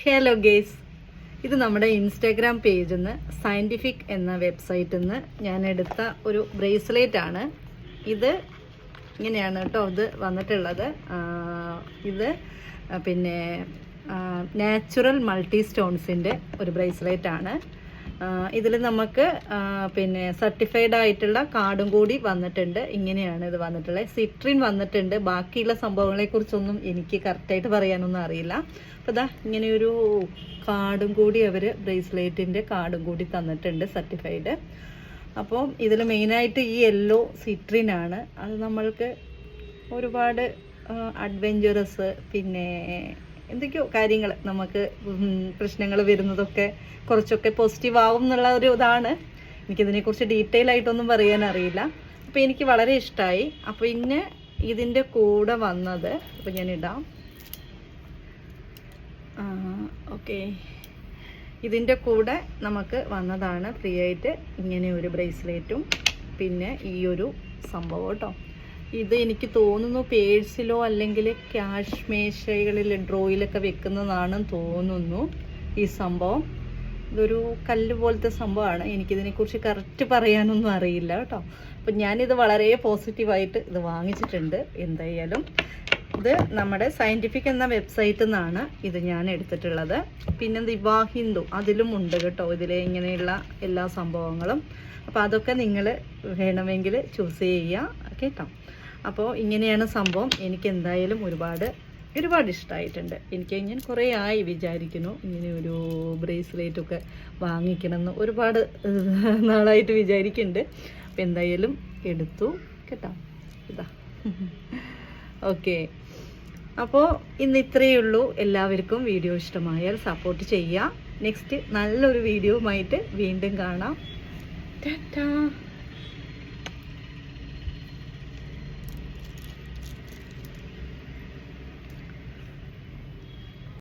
Hello guys, ഇത് നമ്മുടെ Instagram പേജിൽ നിന്ന് സയൻറ്റിഫിക് എന്ന വെബ്സൈറ്റിൽ നിന്ന് ഞാൻ എടുത്ത ഒരു ബ്രേസ്ലെറ്റ് ആണ്. ഇത് ഇങ്ങനെയാണ് കേട്ടോ ഇത് വന്നിട്ടുള്ളത്. ഇത് പിന്നെ നാച്ചുറൽ മൾട്ടി സ്റ്റോൺസിൻ്റെ ഒരു ബ്രേസ്ലെറ്റ് ആണ്. ഇതിൽ നമുക്ക് പിന്നെ സർട്ടിഫൈഡ് ആയിട്ടുള്ള കാർഡും കൂടി വന്നിട്ടുണ്ട്. ഇങ്ങനെയാണ് ഇത് വന്നിട്ടുള്ളത്. സിട്രിൻ വന്നിട്ടുണ്ട്. ബാക്കിയുള്ള സംഭവങ്ങളെക്കുറിച്ചൊന്നും എനിക്ക് കറക്റ്റായിട്ട് പറയാനൊന്നും അറിയില്ല. അപ്പോൾ ഇതാ ഇങ്ങനെയൊരു കാർഡും കൂടി അവർ ബ്രേസ്ലെറ്റിൻ്റെ കാർഡും കൂടി തന്നിട്ടുണ്ട്, സർട്ടിഫൈഡ്. അപ്പോൾ ഇതിൽ മെയിനായിട്ട് ഈ യെല്ലോ സിട്രിനാണ്. അത് നമ്മൾക്ക് ഒരുപാട് അഡ്വെഞ്ചറസ് പിന്നെ എന്തൊക്കെയോ കാര്യങ്ങൾ നമുക്ക് പ്രശ്നങ്ങൾ വരുന്നതൊക്കെ കുറച്ചൊക്കെ പോസിറ്റീവ് ആവും എന്നുള്ള ഒരു ഇതാണ്. എനിക്കിതിനെക്കുറിച്ച് ഡീറ്റെയിൽ ആയിട്ടൊന്നും പറയാൻ അറിയില്ല. അപ്പോൾ എനിക്ക് വളരെ ഇഷ്ടമായി. അപ്പോൾ ഇന്ന് ഇതിൻ്റെ കൂടെ വന്നത് അപ്പോൾ ഞാൻ ഇടാം. ഓക്കെ, ഇതിൻ്റെ കൂടെ നമുക്ക് വന്നതാണ് ഫ്രീ ആയിട്ട് ഇങ്ങനെ ഒരു ബ്രേസ്ലെറ്റും പിന്നെ ഈ ഒരു സംഭവം കേട്ടോ. ഇത് എനിക്ക് തോന്നുന്നു പേഴ്സിലോ അല്ലെങ്കിൽ ക്യാഷ് മേശകളിൽ ഡ്രോയിലൊക്കെ വെക്കുന്നതാണെന്ന് തോന്നുന്നു ഈ സംഭവം. ഇതൊരു കല്ല് പോലത്തെ സംഭവമാണ്. എനിക്കിതിനെക്കുറിച്ച് കറക്റ്റ് പറയാനൊന്നും അറിയില്ല കേട്ടോ. അപ്പം ഞാനിത് വളരെ പോസിറ്റീവായിട്ട് ഇത് വാങ്ങിച്ചിട്ടുണ്ട്. എന്തായാലും ഇത് നമ്മുടെ സയൻറ്റിഫിക് എന്ന വെബ്സൈറ്റിൽ നിന്നാണ് ഇത് ഞാൻ എടുത്തിട്ടുള്ളത്. പിന്നെ ദിവാ ഹിന്ദു അതിലും ഉണ്ട് കേട്ടോ, ഇതിലെ ഇങ്ങനെയുള്ള എല്ലാ സംഭവങ്ങളും. അപ്പോൾ അതൊക്കെ നിങ്ങൾ വേണമെങ്കിൽ ചൂസ് ചെയ്യുക കേട്ടോ. അപ്പോൾ ഇങ്ങനെയാണ് സംഭവം. എനിക്ക് എന്തായാലും ഒരുപാട് ഇഷ്ടമായിട്ടുണ്ട്. ഞാൻ കുറേ ആയി വിചാരിക്കുന്നു ഇങ്ങനെ ഒരു ബ്രേസ്ലെറ്റൊക്കെ വാങ്ങിക്കണമെന്ന്, ഒരുപാട് നാളായിട്ട് വിചാരിക്കുന്നുണ്ട്. അപ്പോൾ എന്തായാലും എടുത്തു കേട്ടോ. ഇതാ ഓക്കെ, അപ്പോൾ ഇന്ന് ഇത്രയേ ഉള്ളൂ. എല്ലാവർക്കും വീഡിയോ ഇഷ്ടമായാൽ സപ്പോർട്ട് ചെയ്യുക. നെക്സ്റ്റ് നല്ലൊരു വീഡിയോയുമായിട്ട് വീണ്ടും കാണാം. ടാറ്റാ.